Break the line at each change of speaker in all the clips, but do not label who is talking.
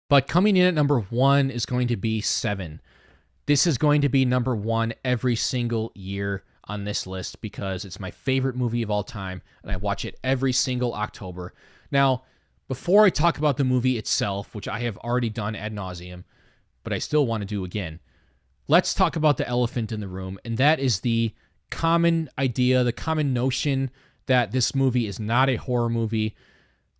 But coming in at number one is going to be Seven. This is going to be number one every single year on this list because it's my favorite movie of all time, and I watch it every single October. Now, before I talk about the movie itself, which I have already done ad nauseum, but I still want to do again, let's talk about the elephant in the room, and that is the common idea, the common notion that this movie is not a horror movie,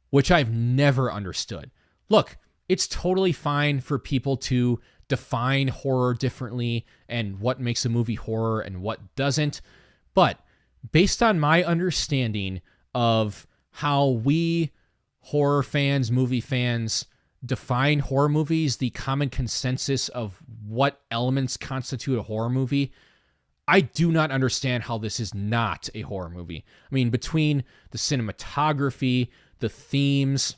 which I've never understood. Look, it's totally fine for people to define horror differently and what makes a movie horror and what doesn't. But based on my understanding of how we horror fans, movie fans define horror movies, the common consensus of what elements constitute a horror movie, I do not understand how this is not a horror movie. I mean, between the cinematography, the themes,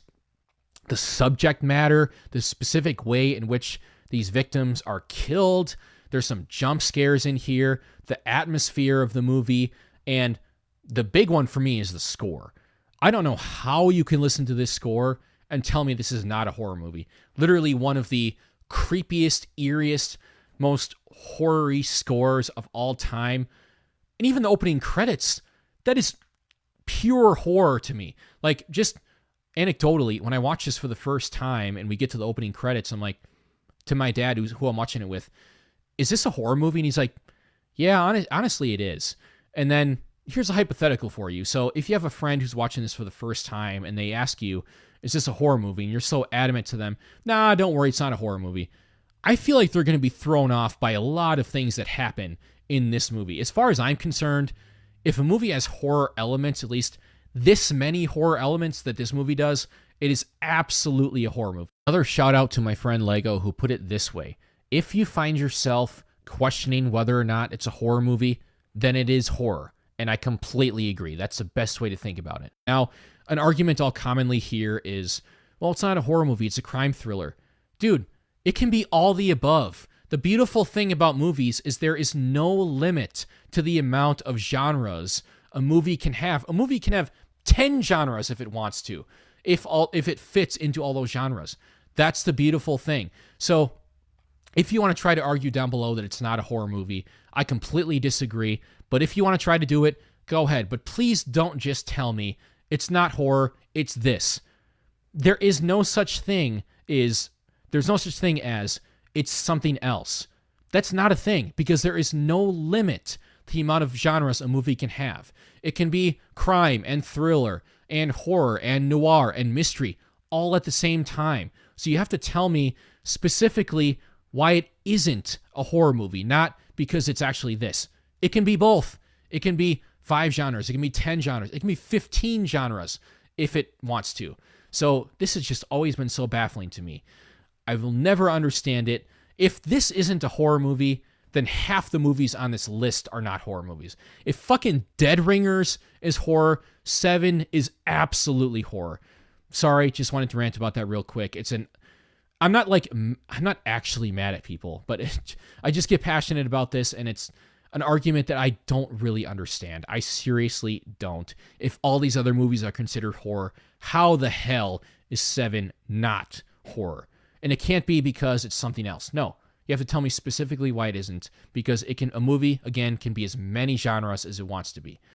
the subject matter, the specific way in which these victims are killed, there's some jump scares in here, the atmosphere of the movie, and the big one for me is the score. I don't know how you can listen to this score and tell me this is not a horror movie. Literally one of the creepiest, eeriest, most horror-y scores of all time. And even the opening credits, that is pure horror to me. Like, just anecdotally, when I watch this for the first time and we get to the opening credits, I'm like, to my dad, who I'm watching it with, is this a horror movie? And he's like, yeah, honestly, it is. And then here's a hypothetical for you. So if you have a friend who's watching this for the first time and they ask you, is this a horror movie? And you're so adamant to them, nah, don't worry, it's not a horror movie. I feel like they're going to be thrown off by a lot of things that happen in this movie. As far as I'm concerned, if a movie has horror elements, at least this many horror elements that this movie does, it is absolutely a horror movie. Another shout out to my friend Lego, who put it this way: if you find yourself questioning whether or not it's a horror movie, then it is horror. And I completely agree. That's the best way to think about it. Now, an argument I'll commonly hear is, well, it's not a horror movie, it's a crime thriller. Dude, it can be all the above. The beautiful thing about movies is there is no limit to the amount of genres a movie can have. A movie can have 10 genres if it wants to, if it fits into all those genres. That's the beautiful thing. So if you want to try to argue down below that it's not a horror movie, I completely disagree. But if you want to try to do it, go ahead. But please don't just tell me it's not horror, it's this. There's no such thing as it's something else. That's not a thing, because there is no limit to the amount of genres a movie can have. It can be crime and thriller and horror and noir and mystery all at the same time. So you have to tell me specifically why it isn't a horror movie, not because it's actually this. It can be both. It can be 5 genres. It can be 10 genres. It can be 15 genres if it wants to. So this has just always been so baffling to me. I will never understand it. If this isn't a horror movie, then half the movies on this list are not horror movies. If fucking Dead Ringers is horror, Seven is absolutely horror. Sorry, just wanted to rant about that real quick. I'm not actually mad at people, but I just get passionate about this, and it's an argument that I don't really understand. I seriously don't. If all these other movies are considered horror, how the hell is Seven not horror? And it can't be because it's something else. No, you have to tell me specifically why it isn't, because a movie, again, can be as many genres as it wants to be.